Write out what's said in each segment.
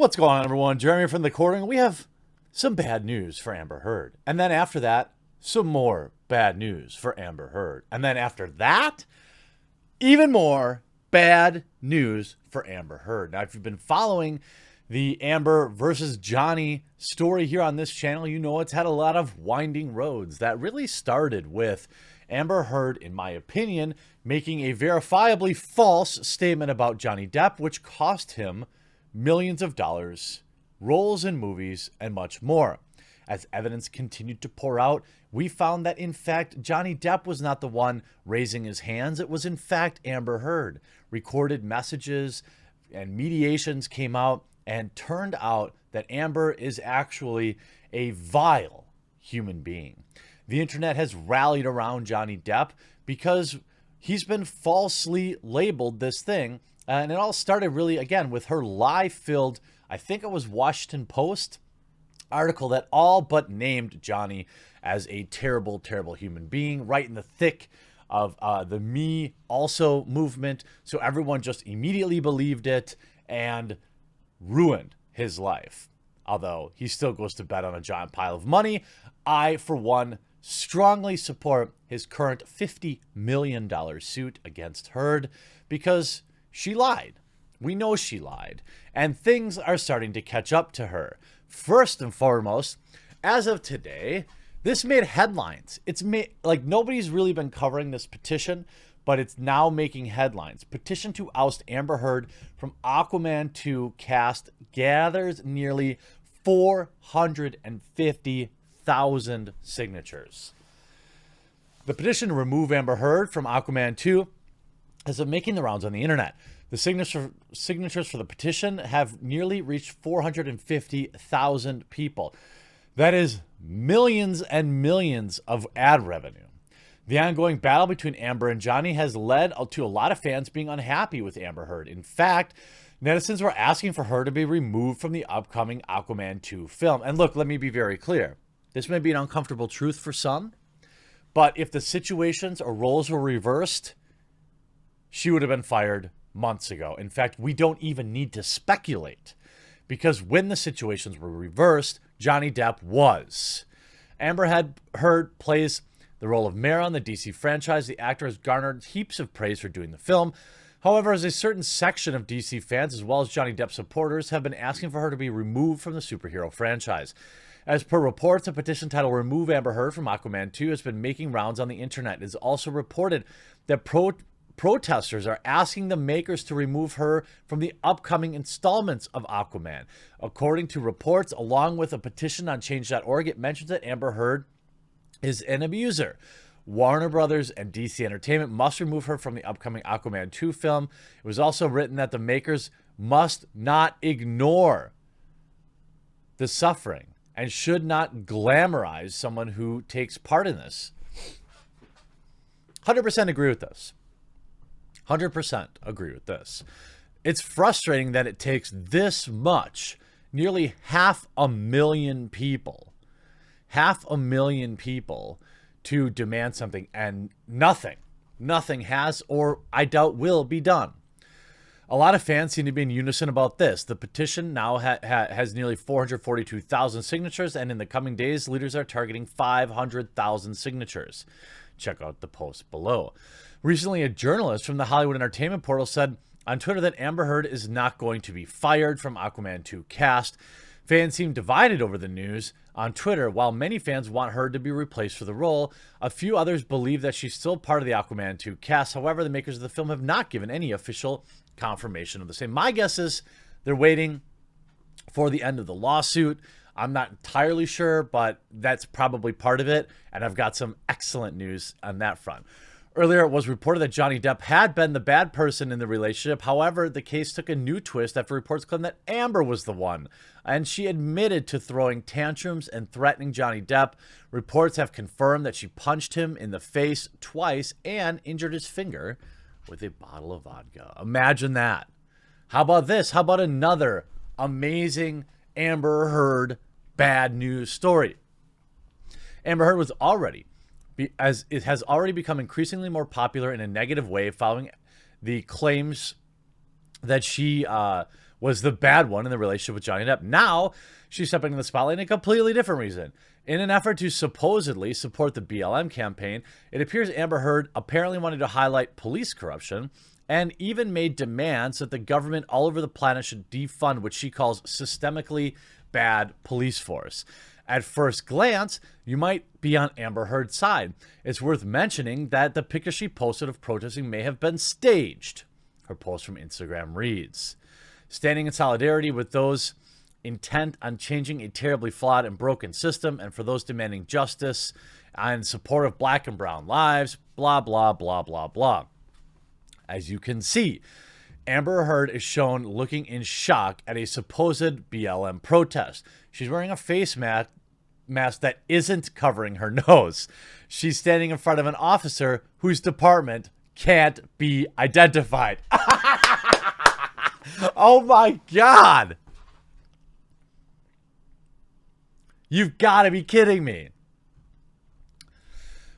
What's going on, everyone? Jeremy from the Courting. We have some bad news for Amber Heard. And then after that, some more bad news for Amber Heard. And then after that, even more bad news for Amber Heard. Now, if you've been following the Amber versus Johnny story here on this channel, you know it's had a lot of winding roads. That really started with Amber Heard, in my opinion, making a verifiably false statement about Johnny Depp, which cost him millions of dollars, roles in movies, and much more. As evidence continued to pour out, we found that, in fact, Johnny Depp was not the one raising his hands. It was, in fact, Amber Heard. Recorded messages and mediations came out, and turned out that Amber is actually a vile human being. The internet has rallied around Johnny Depp because he's been falsely labeled this thing. And it all started really, again, with her lie-filled, I think it was Washington Post article that all but named Johnny as a terrible, terrible human being, right in the thick of the Me Also movement. So everyone just immediately believed it and ruined his life. Although he still goes to bed on a giant pile of money, I, for one, strongly support his current $50 million suit against Heard because she lied. We know she lied. And things are starting to catch up to her. First and foremost, as of today, this made headlines. It's made, like, nobody's really been covering this petition, but it's now making headlines. Petition to oust Amber Heard from Aquaman 2 cast gathers nearly 450,000 signatures. The petition to remove Amber Heard from Aquaman 2 has been making the rounds on the internet. The signatures for the petition have nearly reached 450,000 people. That is millions and millions of ad revenue. The ongoing battle between Amber and Johnny has led to a lot of fans being unhappy with Amber Heard. In fact, netizens were asking for her to be removed from the upcoming Aquaman 2 film. And look, let me be very clear. This may be an uncomfortable truth for some, but if the situations or roles were reversed, she would have been fired months ago. In fact, we don't even need to speculate because when the situations were reversed, Johnny Depp was. Amber Heard plays the role of Mara in the DC franchise. The actor has garnered heaps of praise for doing the film. However, as a certain section of DC fans, as well as Johnny Depp supporters, have been asking for her to be removed from the superhero franchise. As per reports, a petition titled Remove Amber Heard from Aquaman 2 has been making rounds on the internet. It is also reported that protesters are asking the makers to remove her from the upcoming installments of Aquaman. According to reports, along with a petition on change.org, it mentions that Amber Heard is an abuser. Warner Brothers and DC Entertainment must remove her from the upcoming Aquaman 2 film. It was also written that the makers must not ignore the suffering and should not glamorize someone who takes part in this. 100% agree with this. 100% agree with this. It's frustrating that it takes this much, nearly 500,000 people, 500,000 people to demand something, and nothing has, or I doubt will, be done. A lot of fans seem to be in unison about this. The petition now has nearly 442,000 signatures, and in the coming days, leaders are targeting 500,000 signatures. Check out the post below. Recently, a journalist from the Hollywood Entertainment Portal said on Twitter that Amber Heard is not going to be fired from Aquaman 2 cast. Fans seem divided over the news on Twitter. While many fans want her to be replaced for the role, a few others believe that she's still part of the Aquaman 2 cast. However, the makers of the film have not given any official confirmation of the same. My guess is they're waiting for the end of the lawsuit. I'm not entirely sure, but that's probably part of it, and I've got some excellent news on that front. Earlier, it was reported that Johnny Depp had been the bad person in the relationship. However, the case took a new twist after reports claimed that Amber was the one, and she admitted to throwing tantrums and threatening Johnny Depp. Reports have confirmed that she punched him in the face twice and injured his finger with a bottle of vodka. Imagine that. How about this? How about another amazing Amber Heard bad news story? Amber Heard was already as it has already become increasingly more popular in a negative way following the claims that she was the bad one in the relationship with Johnny Depp. Now she's stepping in the spotlight in a completely different reason. In an effort to supposedly support the BLM campaign, it appears Amber Heard apparently wanted to highlight police corruption and even made demands that the government all over the planet should defund what she calls systemically bad police force. At first glance, you might be on Amber Heard's side. It's worth mentioning that the picture she posted of protesting may have been staged. Her post from Instagram reads, "Standing in solidarity with those intent on changing a terribly flawed and broken system, and for those demanding justice and support of black and brown lives, blah, blah, blah, blah, blah." As you can see, Amber Heard is shown looking in shock at a supposed BLM protest. She's wearing a face mask that isn't covering her nose. She's standing in front of an officer whose department can't be identified. Oh my God. You've got to be kidding me.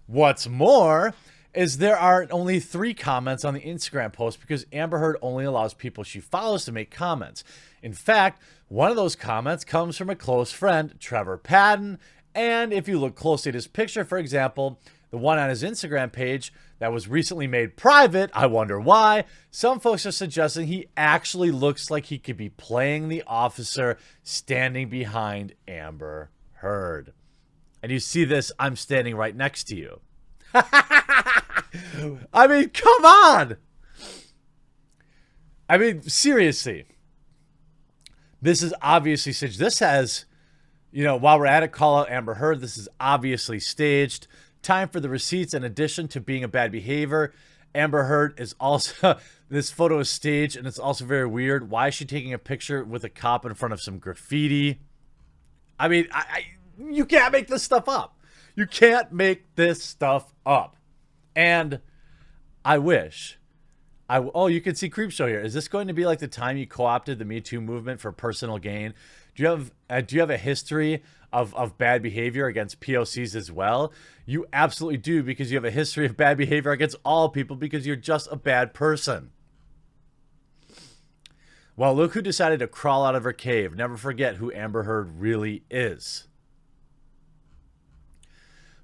What's more is there are only 3 comments on the Instagram post because Amber Heard only allows people she follows to make comments. In fact, one of those comments comes from a close friend, Trevor Patton, and if you look closely at his picture, for example, the one on his Instagram page that was recently made private, I wonder why, some folks are suggesting he actually looks like he could be playing the officer standing behind Amber Heard. And you see this, I'm standing right next to you. I mean, come on. I mean, seriously. This is obviously staged. This has, while we're at it, call out Amber Heard. This is obviously staged. Time for the receipts. In addition to being a bad behavior, Amber Heard is also, this photo is staged, and it's also very weird. Why is she taking a picture with a cop in front of some graffiti? I mean, you can't make this stuff up. You can't make this stuff up. And I wish. Oh, you can see Creepshow here. Is this going to be like the time you co-opted the Me Too movement for personal gain? Do you have a history of bad behavior against POCs as well? You absolutely do, because you have a history of bad behavior against all people because you're just a bad person. Well, look who decided to crawl out of her cave. Never forget who Amber Heard really is.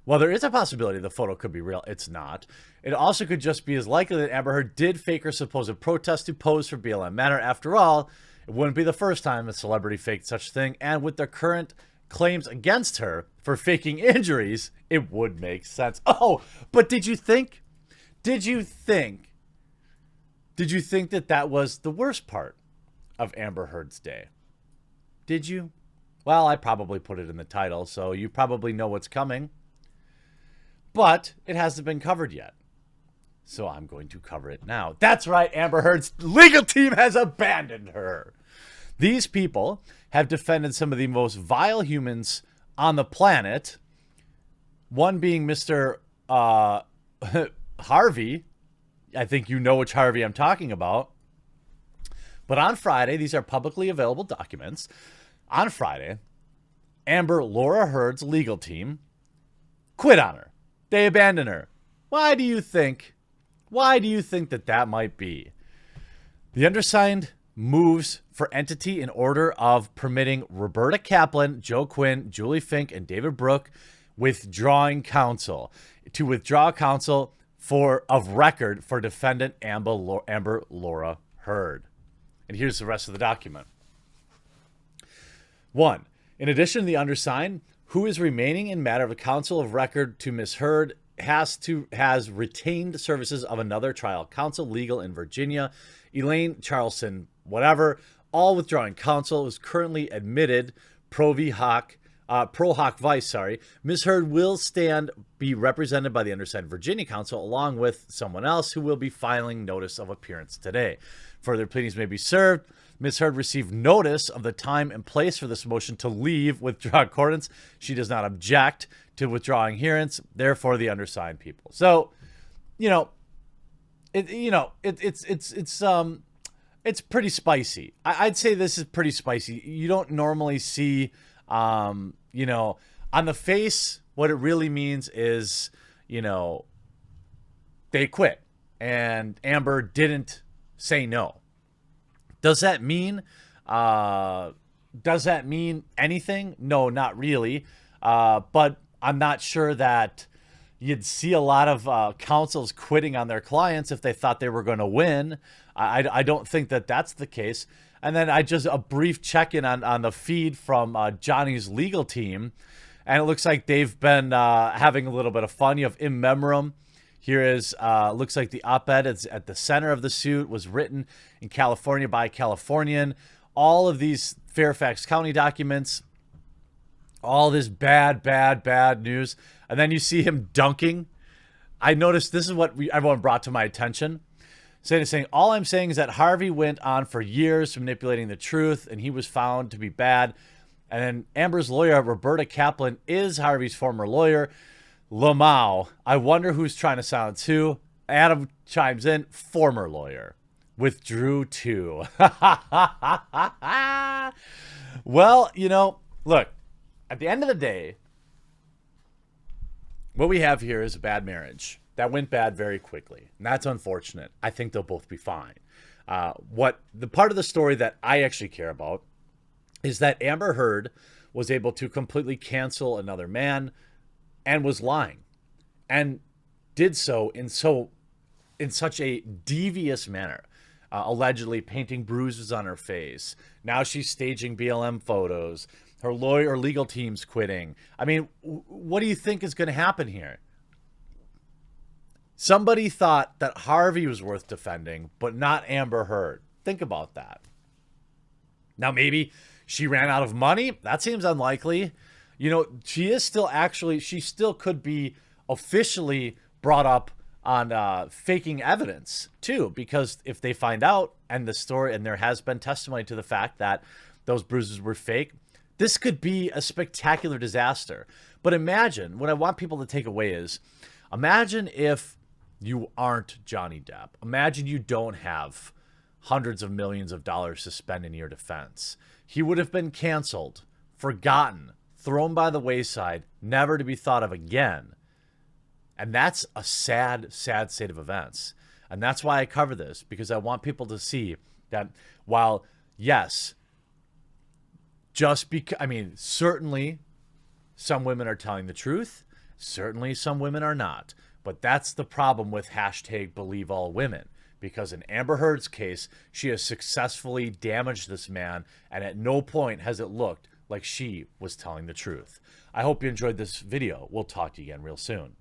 Well, there is a possibility the photo could be real. It's not. It also could just be as likely that Amber Heard did fake her supposed protest to pose for BLM Matter. After all, it wouldn't be the first time a celebrity faked such a thing. And with the current claims against her for faking injuries, it would make sense. Oh, but did you think that that was the worst part of Amber Heard's day? Did you? Well, I probably put it in the title, so you probably know what's coming. But it hasn't been covered yet. So I'm going to cover it now. That's right, Amber Heard's legal team has abandoned her. These people have defended some of the most vile humans on the planet. One being Mr. Harvey. I think you know which Harvey I'm talking about. But on Friday, these are publicly available documents. On Friday, Amber Laura Heard's legal team quit on her. They abandoned her. Why do you think that might be? The undersigned moves for entity in order of permitting Roberta Kaplan, Joe Quinn, Julie Fink, and David Brooke withdrawing counsel. To withdraw counsel of record for defendant Amber Laura Heard. And here's the rest of the document. 1. In addition to the undersigned, who is remaining in matter of a counsel of record to Ms. Heard has retained services of another trial counsel, legal in Virginia, Elaine Charlson, whatever, all withdrawing counsel is currently admitted pro hoc vice. Ms. Heard will be represented by the undersigned Virginia counsel along with someone else who will be filing notice of appearance today. Further pleadings may be served. Ms. Heard received notice of the time and place for this motion to leave withdraw accordance. She does not object to withdrawing hearings, therefore the undersigned people. So, it's pretty spicy. I'd say this is pretty spicy. You don't normally see, on the face, what it really means is, they quit and Amber didn't say no. Does that mean Does that mean anything? No, not really. But I'm not sure that you'd see a lot of counsels quitting on their clients if they thought they were going to win. I don't think that that's the case. And then a brief check-in on the feed from Johnny's legal team. And it looks like they've been having a little bit of fun. You have in memorem. Here is, looks like the op-ed is at the center of the suit, was written in California by a Californian. All of these Fairfax County documents, all this bad news. And then you see him dunking. I noticed this is what everyone brought to my attention. Saying, all I'm saying is that Harvey went on for years manipulating the truth, and he was found to be bad. And then Amber's lawyer, Roberta Kaplan, is Harvey's former lawyer. Lamau, I wonder who's trying to silence who. Adam chimes in, former lawyer. Withdrew too. Well, you know, look, at the end of the day, what we have here is a bad marriage that went bad very quickly. And that's unfortunate. I think they'll both be fine. What the part of the story that I actually care about is that Amber Heard was able to completely cancel another man and was lying, and did so in such a devious manner, allegedly painting bruises on her face. Now she's staging BLM photos. Her lawyer or legal team's quitting. I mean, what do you think is going to happen here? Somebody thought that Harvey was worth defending, but not Amber Heard. Think about that. Now, maybe she ran out of money. That seems unlikely. You know, she still could be officially brought up on faking evidence too, because if they find out and there has been testimony to the fact that those bruises were fake, this could be a spectacular disaster. But imagine, what I want people to take away is, imagine if you aren't Johnny Depp. Imagine you don't have hundreds of millions of dollars to spend in your defense. He would have been canceled, forgotten, thrown by the wayside, never to be thought of again. And that's a sad state of events. And that's why I cover this, because I want people to see that while, yes, certainly some women are telling the truth. Certainly some women are not. But that's the problem with #BelieveAllWomen. Because in Amber Heard's case, she has successfully damaged this man, and at no point has it looked like she was telling the truth. I hope you enjoyed this video. We'll talk to you again real soon.